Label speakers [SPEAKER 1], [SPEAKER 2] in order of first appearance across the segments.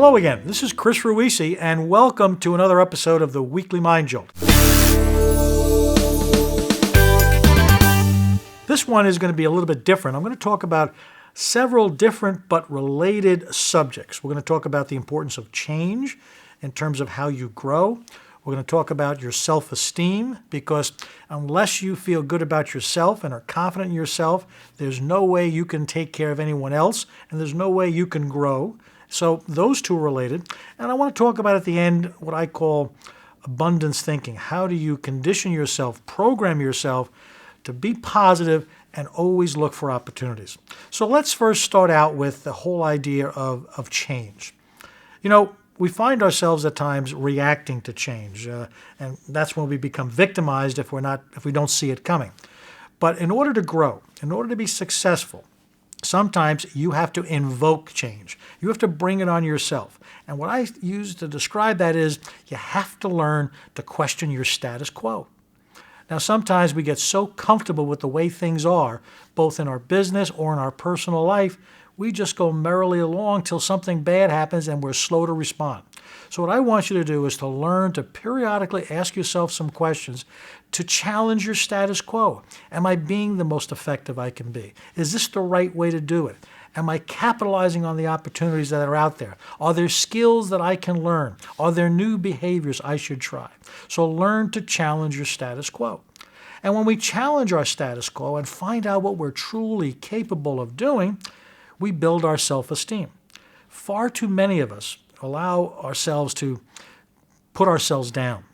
[SPEAKER 1] Hello again, this is Chris Ruisi, and welcome to another episode of the Weekly Mind Jolt. This one is going to be a little bit different. I'm going to talk about several different but related subjects. We're going to talk about the importance of change in terms of how you grow. We're going to talk about your self-esteem, because unless you feel good about yourself and are confident in yourself, there's no way you can take care of anyone else, and there's no way you can grow. So those two are related. And I want to talk about at the end what I call abundance thinking. How do you condition yourself, program yourself to be positive and always look for opportunities? So let's first start out with the whole idea of change. You know, we find ourselves at times reacting to change, and that's when we become victimized if we don't see it coming. But in order to grow, in order to be successful, sometimes you have to invoke change. You have to bring it on yourself. And what I use to describe that is you have to learn to question your status quo. Now, sometimes we get so comfortable with the way things are, both in our business or in our personal life, we just go merrily along till something bad happens and we're slow to respond. So what I want you to do is to learn to periodically ask yourself some questions to challenge your status quo. Am I being the most effective I can be? Is this the right way to do it? Am I capitalizing on the opportunities that are out there? Are there skills that I can learn? Are there new behaviors I should try? So learn to challenge your status quo. And when we challenge our status quo and find out what we're truly capable of doing, we build our self-esteem. Far too many of us allow ourselves to put ourselves down.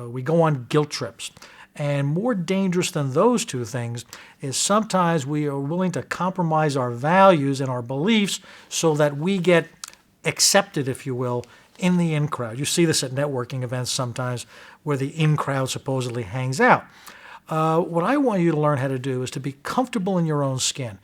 [SPEAKER 1] We go on guilt trips. And more dangerous than those two things is sometimes we are willing to compromise our values and our beliefs so that we get accepted, if you will, in the in crowd. You see this at networking events sometimes where the in crowd supposedly hangs out. What I want you to learn how to do is to be comfortable in your own skin.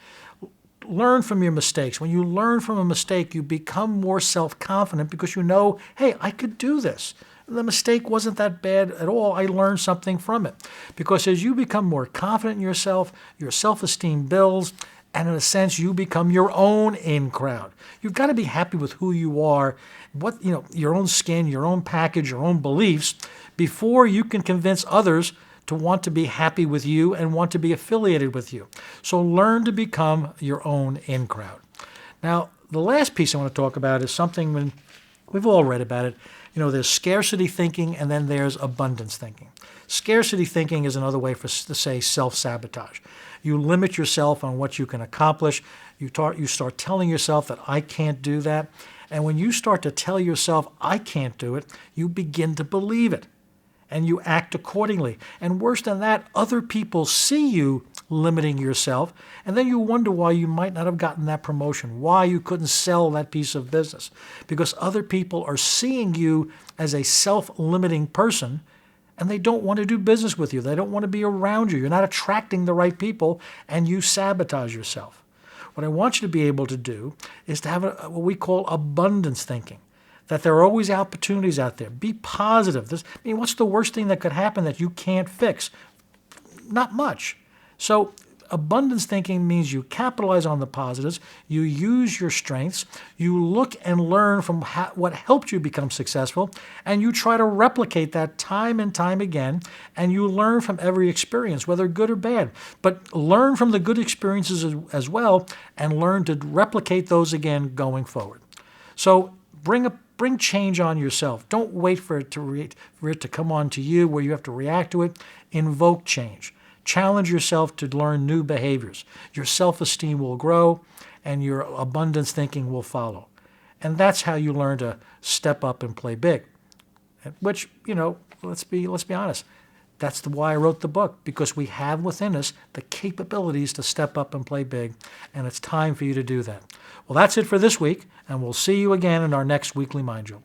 [SPEAKER 1] Learn from your mistakes. When you learn from a mistake, you become more self-confident because you know, hey, I could do this. The mistake wasn't that bad at all. I learned something from it. Because as you become more confident in yourself, your self-esteem builds, and in a sense, you become your own in crowd. You've got to be happy with who you are, your own skin, your own package, your own beliefs, before you can convince others to want to be happy with you and want to be affiliated with you. So learn to become your own in crowd. Now, the last piece I want to talk about is something when we've all read about it. You know, there's scarcity thinking and then there's abundance thinking. Scarcity thinking is another way to say self-sabotage. You limit yourself on what you can accomplish. You start telling yourself that I can't do that. And when you start to tell yourself I can't do it, you begin to believe it. And you act accordingly. And worse than that, other people see you limiting yourself, and then you wonder why you might not have gotten that promotion, why you couldn't sell that piece of business. Because other people are seeing you as a self-limiting person, and they don't want to do business with you. They don't want to be around you. You're not attracting the right people, and you sabotage yourself. What I want you to be able to do is to have what we call abundance thinking. That there are always opportunities out there. Be positive. What's the worst thing that could happen that you can't fix? Not much. So abundance thinking means you capitalize on the positives, you use your strengths, you look and learn from what helped you become successful, and you try to replicate that time and time again, and you learn from every experience, whether good or bad. But learn from the good experiences as well, and learn to replicate those again going forward. So bring change on yourself. Don't wait for it to come on to you where you have to react to it. Invoke change. Challenge yourself to learn new behaviors. Your self-esteem will grow and your abundance thinking will follow. And that's how you learn to step up and play big. Which, let's be honest. That's why I wrote the book, because we have within us the capabilities to step up and play big, and it's time for you to do that. Well, that's it for this week, and we'll see you again in our next Weekly Mind Jolt.